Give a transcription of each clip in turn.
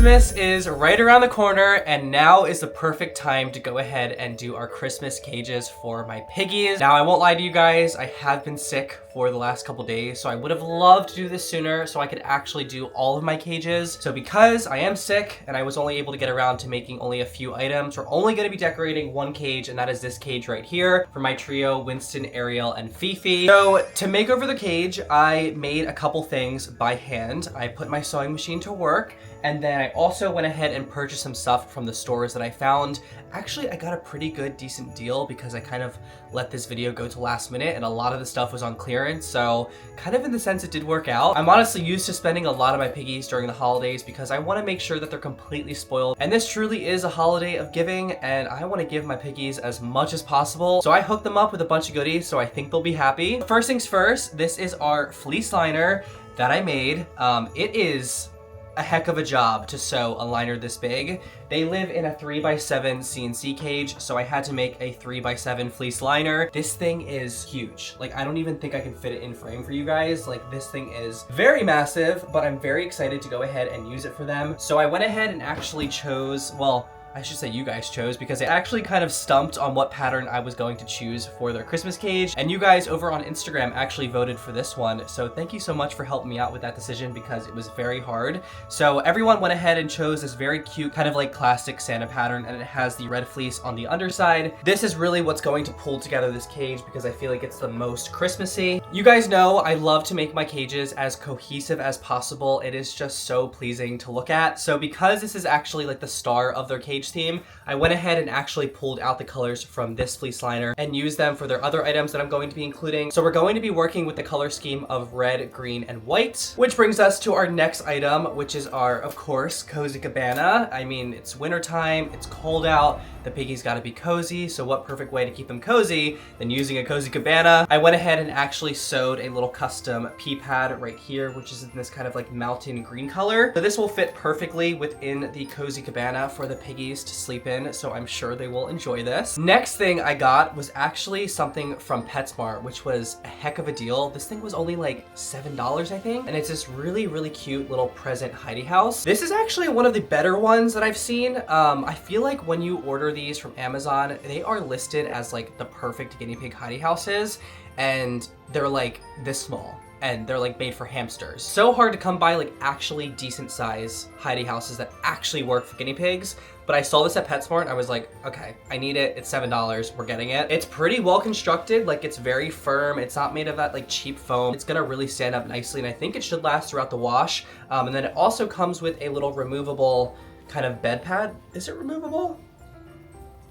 Christmas is right around the corner, and now is the perfect time to go ahead and do our Christmas cages for my piggies. Now, I won't lie to you guys, I have been sick for the last couple days, so I would have loved to do this sooner so I could actually do all of my cages. So because I am sick and I was only able to get around to making only a few items, we're only going to be decorating one cage, and that is this cage right here for my trio, Winston, Ariel, and Fifi. So to make over the cage, I made a couple things by hand. I put my sewing machine to work, and then I also went ahead and purchased some stuff from the stores that I found. Actually, I got a pretty good, decent deal because I kind of let this video go to last minute and a lot of the stuff was on clearance. So kind of in the sense it did work out. I'm honestly used to spending a lot of my piggies during the holidays because I want to make sure that they're completely spoiled. And this truly is a holiday of giving, and I want to give my piggies as much as possible. So I hooked them up with a bunch of goodies, so I think they'll be happy. First things first, this is our fleece liner that I made. It is a heck of a job to sew a liner this big. They live in a 3x7 CNC cage, so I had to make a 3x7 fleece liner. This thing is huge. Like, I don't even think I can fit it in frame for you guys. Like, this thing is very massive, but I'm very excited to go ahead and use it for them. So I went ahead and actually chose, well, I should say you guys chose, because I actually kind of stumped on what pattern I was going to choose for their Christmas cage. And you guys over on Instagram actually voted for this one. So thank you so much for helping me out with that decision because it was very hard. So everyone went ahead and chose this very cute kind of like classic Santa pattern, and it has the red fleece on the underside. This is really what's going to pull together this cage because I feel like it's the most Christmassy. You guys know I love to make my cages as cohesive as possible. It is just so pleasing to look at. So because this is actually like the star of their cage theme, I went ahead and actually pulled out the colors from this fleece liner and used them for their other items that I'm going to be including. So we're going to be working with the color scheme of red, green, and white, which brings us to our next item, which is our, of course, cozy cabana. I mean, it's wintertime, it's cold out, the piggies gotta be cozy, so what perfect way to keep them cozy than using a cozy cabana? I went ahead and actually sewed a little custom pea pad right here, which is in this kind of like mountain green color. So this will fit perfectly within the cozy cabana for the piggies to sleep in, so I'm sure they will enjoy this. Next thing I got was actually something from PetSmart, which was a heck of a deal. This thing was only like $7, I think, and it's this really, really cute little present hidey house. This is actually one of the better ones that I've seen. I feel like when you order these from Amazon, they are listed as like the perfect guinea pig hidey houses, and they're like this small. And they're like made for hamsters. So hard to come by like actually decent size hidey houses that actually work for guinea pigs. But I saw this at PetSmart and I was like, okay, I need it. It's $7, we're getting it. It's pretty well constructed, like it's very firm. It's not made of that like cheap foam. It's gonna really stand up nicely, and I think it should last throughout the wash. And then it also comes with a little removable kind of bed pad. Is it removable?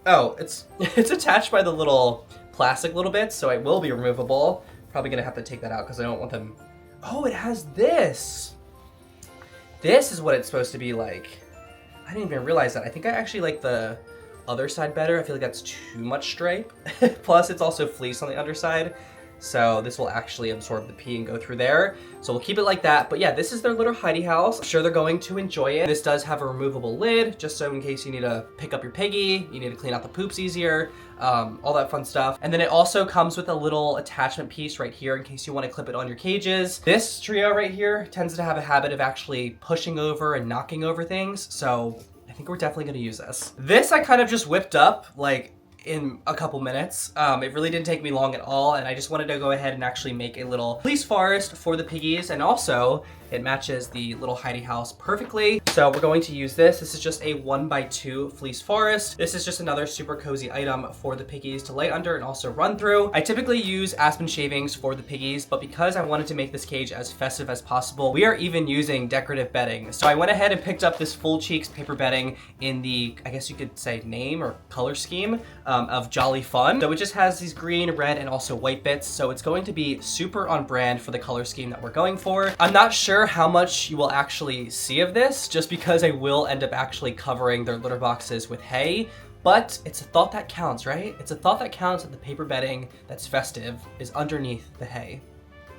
Oh, it's attached by the little plastic little bits, so it will be removable. Probably gonna have to take that out because I don't want them. Oh, it has this. This is what it's supposed to be like. I didn't even realize that. I think I actually like the other side better. I feel like that's too much stripe. Plus it's also fleece on the underside. So this will actually absorb the pee and go through there. So we'll keep it like that. But yeah, this is their little hidey house. I'm sure they're going to enjoy it. This does have a removable lid, just so in case you need to pick up your piggy, you need to clean out the poops easier, all that fun stuff. And then it also comes with a little attachment piece right here in case you want to clip it on your cages. This trio right here tends to have a habit of actually pushing over and knocking over things. So I think we're definitely going to use this. This I kind of just whipped up like in a couple minutes. It really didn't take me long at all, and I just wanted to go ahead and actually make a little fleece forest for the piggies, and also it matches the little hidey house perfectly. So we're going to use this. This is just a 1x2 fleece forest. This is just another super cozy item for the piggies to lay under and also run through. I typically use aspen shavings for the piggies, but because I wanted to make this cage as festive as possible, we are even using decorative bedding. So I went ahead and picked up this full cheeks paper bedding in the, I guess you could say, name or color scheme of Jolly Fun. So it just has these green, red, and also white bits. So it's going to be super on brand for the color scheme that we're going for. I'm not sure how much you will actually see of this, just because I will end up actually covering their litter boxes with hay, but it's a thought that counts, right? It's a thought that counts that the paper bedding that's festive is underneath the hay.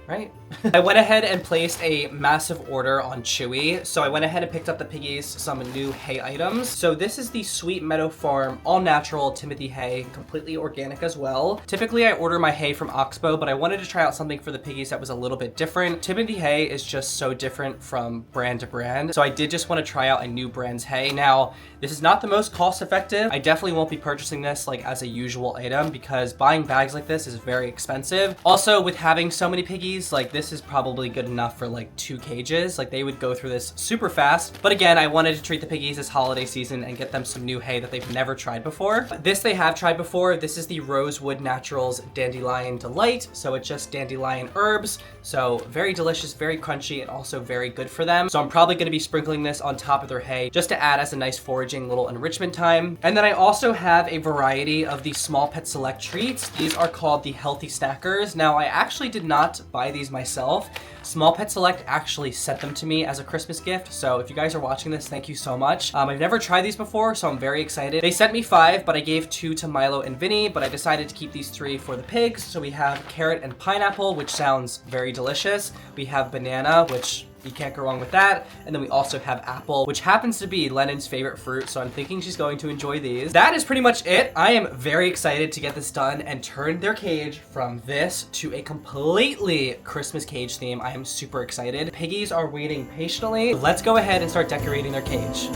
right? I went ahead and placed a massive order on Chewy. So I went ahead and picked up the piggies some new hay items. So this is the Sweet Meadow Farm all natural Timothy hay, completely organic as well. Typically I order my hay from Oxbow, but I wanted to try out something for the piggies that was a little bit different. Timothy hay is just so different from brand to brand. So I did just want to try out a new brand's hay. Now, this is not the most cost effective. I definitely won't be purchasing this like as a usual item because buying bags like this is very expensive. Also, with having so many piggies, like this is probably good enough for like 2 cages. Like they would go through this super fast. But again, I wanted to treat the piggies this holiday season and get them some new hay that they've never tried before. This they have tried before. This is the Rosewood Naturals Dandelion Delight. So it's just dandelion herbs. So very delicious, very crunchy, and also very good for them. So I'm probably going to be sprinkling this on top of their hay just to add as a nice foraging little enrichment time. And then I also have a variety of the Small Pet Select treats. These are called the Healthy Snackers. Now I actually did not buy these myself. Small Pet Select actually sent them to me as a Christmas gift. So if you guys are watching this, thank you so much. I've never tried these before, so I'm very excited. They sent me 5, but I gave 2 to Milo and Vinny, but I decided to keep these 3 for the pigs. So we have carrot and pineapple, which sounds very delicious. We have banana, which you can't go wrong with that. And then we also have apple, which happens to be Lennon's favorite fruit. So I'm thinking she's going to enjoy these. That is pretty much it. I am very excited to get this done and turn their cage from this to a completely Christmas cage theme. I am super excited. Piggies are waiting patiently. Let's go ahead and start decorating their cage.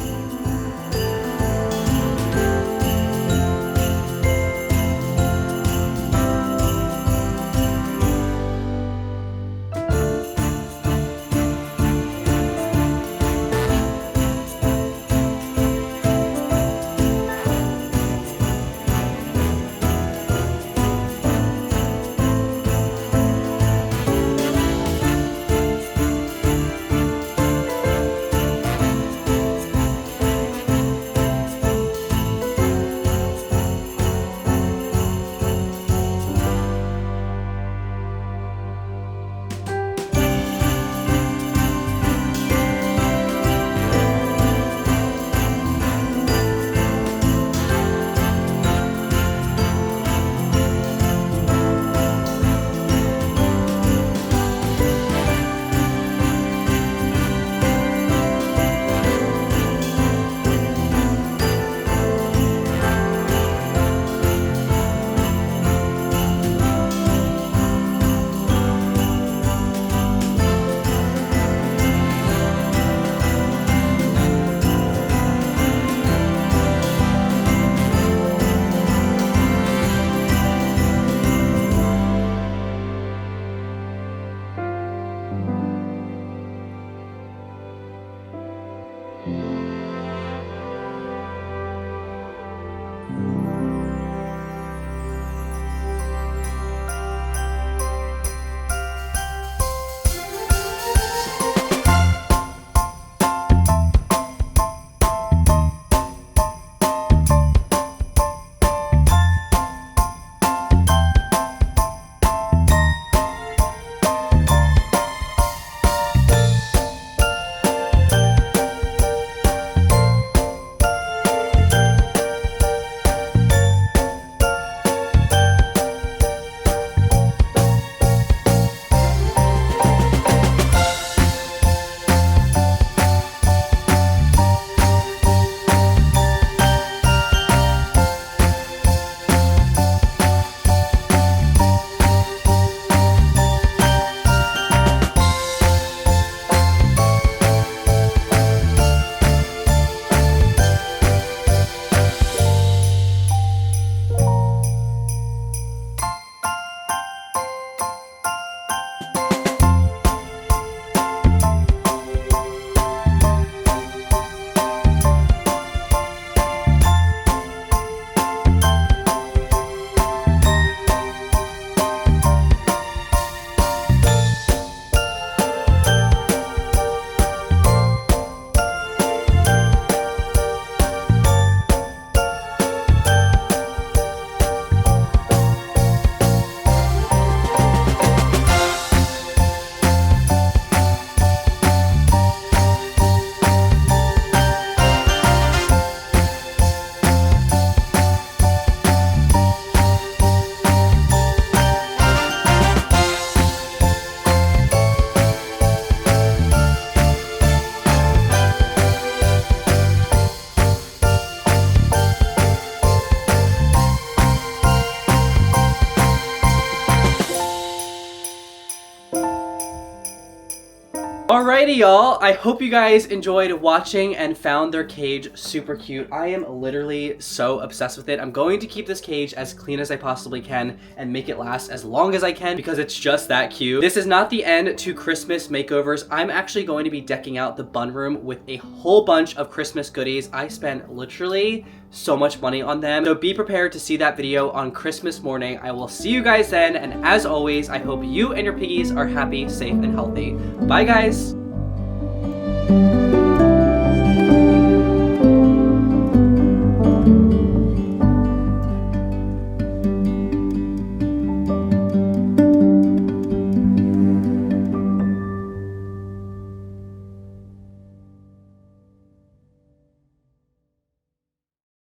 Alrighty, y'all. I hope you guys enjoyed watching and found their cage super cute. I am literally so obsessed with it. I'm going to keep this cage as clean as I possibly can and make it last as long as I can because it's just that cute. This is not the end to Christmas makeovers. I'm actually going to be decking out the bun room with a whole bunch of Christmas goodies. I spent literally so much money on them. So be prepared to see that video on Christmas morning. I will see you guys then. And as always, I hope you and your piggies are happy, safe, and healthy. Bye, guys.